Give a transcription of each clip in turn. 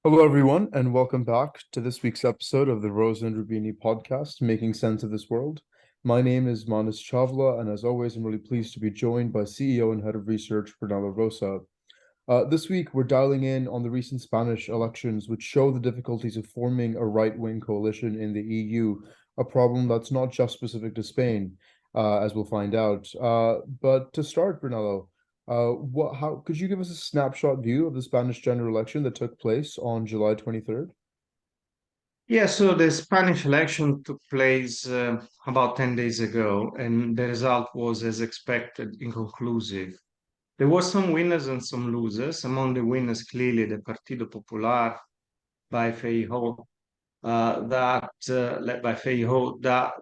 Hello, everyone, and welcome back to this week's episode of the Rosa and Rubini podcast, Making Sense of This World. My name is Manas Chavla, and as always, I'm really pleased to be joined by CEO and Head of Research, Brunello Rosa. This week, we're dialing in on the recent Spanish elections, which show the difficulties of forming a right-wing coalition in the EU, a problem that's not just specific to Spain, as we'll find out. But to start, Brunello, how could you give us a snapshot view of the Spanish general election that took place on July 23rd? Yeah, so the Spanish election took place about 10 days ago, and the result was, as expected, inconclusive. There were some winners and some losers. Among the winners, clearly, the Partido Popular by Feijóo, led by Feijóo, that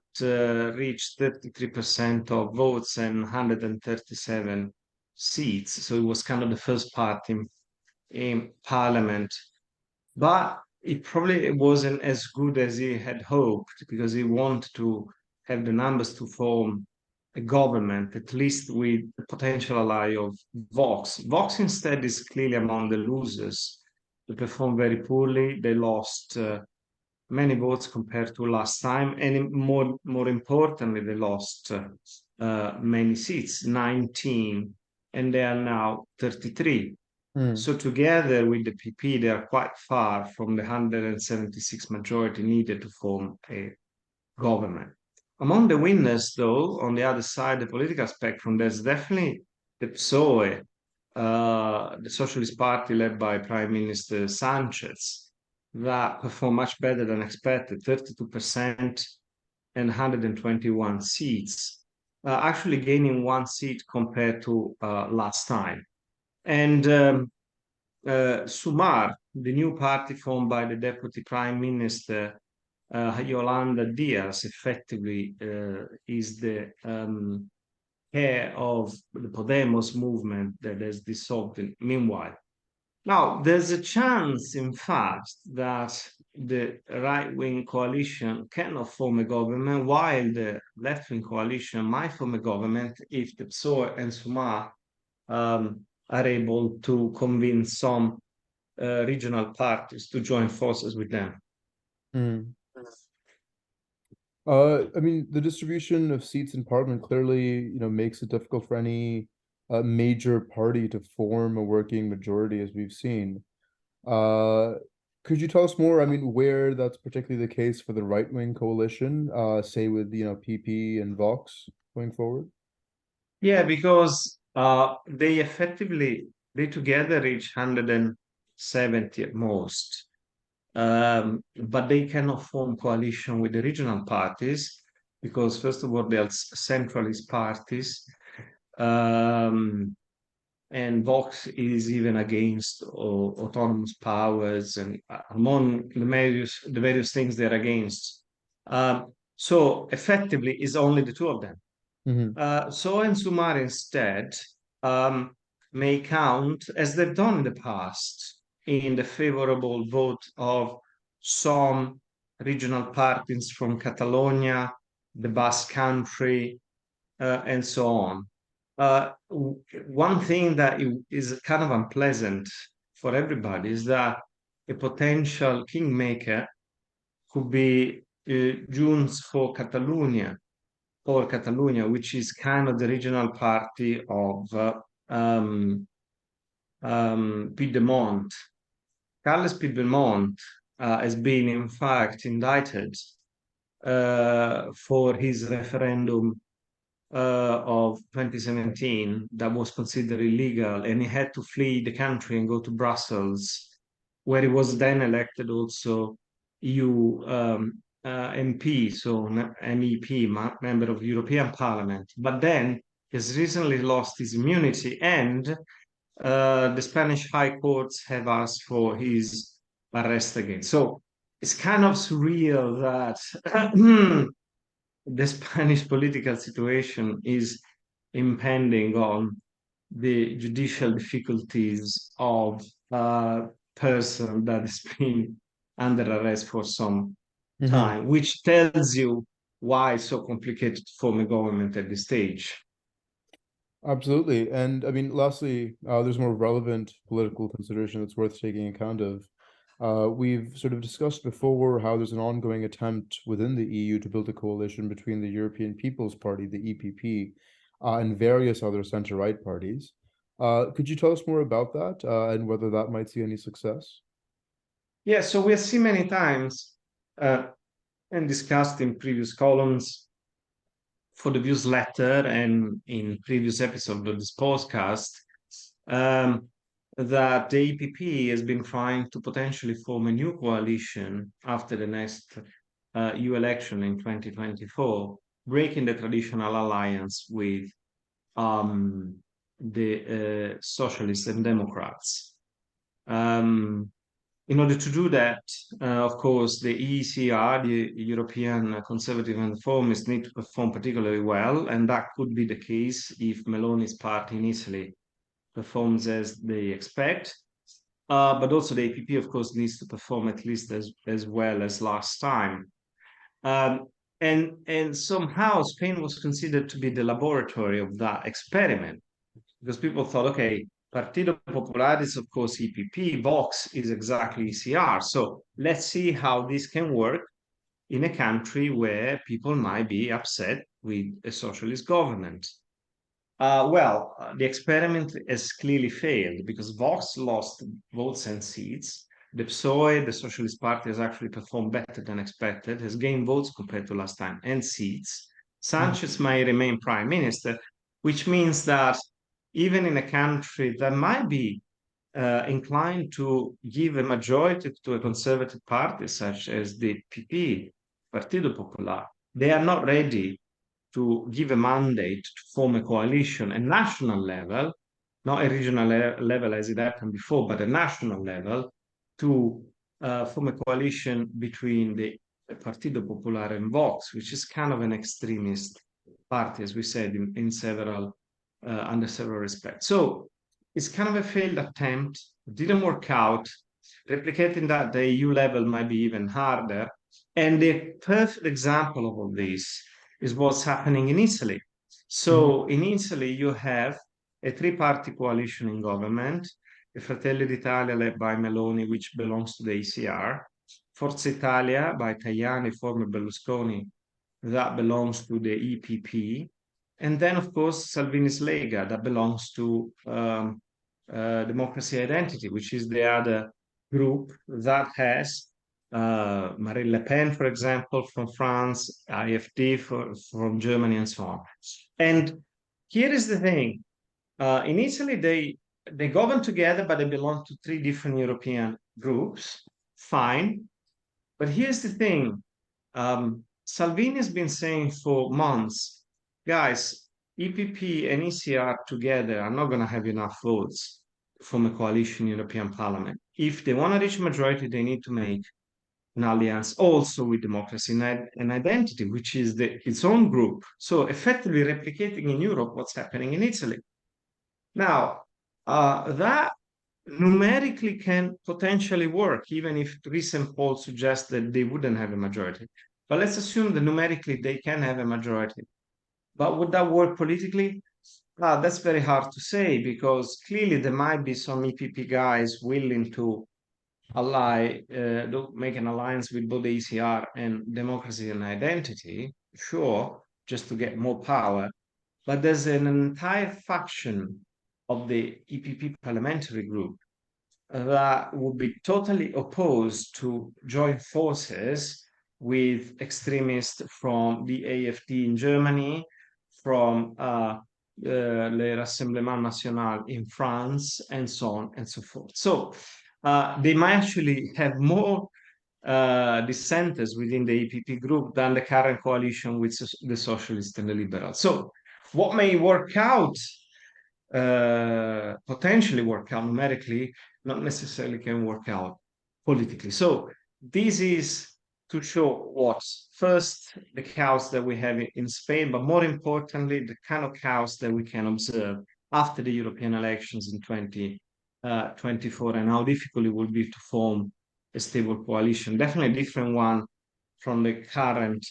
reached 33% of votes and 137 seats. So it was kind of the first party in parliament, but it probably wasn't as good as he had hoped because he wanted to have the numbers to form a government, at least with the potential ally of Vox. Vox instead is clearly among the losers. They performed very poorly. They lost many votes compared to last time, and more importantly, they lost many seats, 19, and they are now 33. Hmm. So together with the PP, they are quite far from the 176 majority needed to form a government. Among the winners, though, on the other side, the political spectrum, there's definitely the PSOE, the Socialist Party led by Prime Minister Sanchez, that performed much better than expected, 32% and 121 seats, actually gaining one seat compared to last time. And Sumar, the new party formed by the Deputy Prime Minister Yolanda Diaz, effectively is the heir of the Podemos movement that has dissolved meanwhile. Now, there's a chance, in fact, that the right wing coalition cannot form a government, while the left wing coalition might form a government if the PSOE and Sumar are able to convince some regional parties to join forces with them. Hmm. I mean, the distribution of seats in parliament clearly, makes it difficult for any major party to form a working majority, as we've seen. Uh, could you tell us more? I mean, where that's particularly the case for the right-wing coalition, say with, PP and Vox going forward? Yeah, because they together reach 170 at most. But they cannot form coalition with the regional parties because, first of all, they are centralist parties. Um, and Vox is even against autonomous powers and among the various things they're against. So effectively, it's only the two of them. Hmm. So and Sumar instead um, may count, as they've done in the past, in the favorable vote of some regional parties from Catalonia, the Basque Country, and so on. One thing that is kind of unpleasant for everybody is that a potential kingmaker could be Junts for Catalonia, which is kind of the regional party of um, Piedmont. Carles Piedmont has been, in fact, indicted for his referendum of 2017 that was considered illegal, and he had to flee the country and go to Brussels, where he was then elected also EU MP, so MEP, member of the European Parliament. But then he's recently lost his immunity, and the Spanish high courts have asked for his arrest again. So it's kind of surreal that the Spanish political situation is impending on the judicial difficulties of a person that has been under arrest for some Hmm. time, which tells you why it's so complicated to form a government at this stage. Absolutely. And I mean, lastly, there's more relevant political consideration that's worth taking account of. We've sort of discussed before how there's an ongoing attempt within the EU to build a coalition between the European People's Party, the EPP, and various other center-right parties. Could you tell us more about that and whether that might see any success? Yeah, so we have seen many times and discussed in previous columns for the newsletter and in previous episodes of this podcast um, that the EPP has been trying to potentially form a new coalition after the next EU election in 2024, breaking the traditional alliance with the Socialists and Democrats. In order to do that, of course, the ECR, the European Conservative and Reformists, need to perform particularly well, and that could be the case if Meloni's party in Italy performs as they expect. But also the APP, of course, needs to perform at least as well as last time. And somehow Spain was considered to be the laboratory of that experiment because people thought, okay, Partido Popular is, of course, EPP, Vox is exactly ECR. So let's see how this can work in a country where people might be upset with a socialist government. The experiment has clearly failed because Vox lost votes and seats. The PSOE, the Socialist Party, has actually performed better than expected, has gained votes compared to last time and seats. Sanchez may remain prime minister, which means that even in a country that might be inclined to give a majority to a conservative party such as the PP, Partido Popular, they are not ready to give a mandate to form a coalition, a national level, not a regional level as it happened before, but a national level to form a coalition between the Partido Popular and Vox, which is kind of an extremist party, as we said, in several under several respects. So it's kind of a failed attempt, didn't work out. Replicating that at the EU level might be even harder. And the perfect example of all this is what's happening in Italy. So in Italy, you have a three-party coalition in government, the Fratelli d'Italia led by Meloni, which belongs to the ECR, Forza Italia by Tajani, former Berlusconi, that belongs to the EPP, and then, of course, Salvini's Lega, that belongs to Democracy Identity, which is the other group that has Marine Le Pen, for example, from France, AfD from Germany, and so on. And here is the thing. In Italy, they govern together, but they belong to three different European groups. Fine. But here's the thing. Salvini has been saying for months, guys, EPP and ECR together are not going to have enough votes from a coalition European Parliament. If they want to reach majority, they need to make an alliance also with Democracy and Identity, which is its own group. So effectively replicating in Europe what's happening in Italy. Now, that numerically can potentially work, even if recent polls suggest that they wouldn't have a majority. But let's assume that numerically they can have a majority. But would that work politically? That's very hard to say because clearly there might be some EPP guys willing to make an alliance with both the ECR and Democracy and Identity, sure, just to get more power. But there's an entire faction of the EPP parliamentary group that would be totally opposed to join forces with extremists from the AfD in Germany, from Le Rassemblement National in France, and so on and so forth. So they might actually have more dissenters within the EPP group than the current coalition with the Socialists and the Liberals. So what may work out, potentially work out numerically, not necessarily can work out politically. So this is to show what first the chaos that we have in Spain, but more importantly, the kind of chaos that we can observe after the European elections in 2024 and how difficult it will be to form a stable coalition. Definitely a different one from the current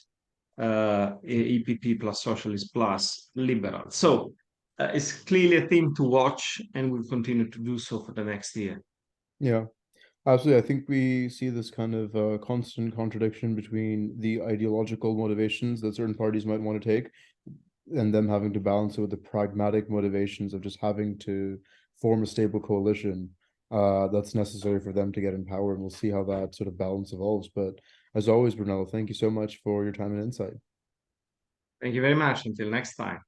EPP plus Socialist plus Liberal. So it's clearly a theme to watch and will continue to do so for the next year. Yeah. Absolutely. I think we see this kind of constant contradiction between the ideological motivations that certain parties might want to take and them having to balance it with the pragmatic motivations of just having to form a stable coalition that's necessary for them to get in power. And we'll see how that sort of balance evolves. But as always, Brunello, thank you so much for your time and insight. Thank you very much. Until next time.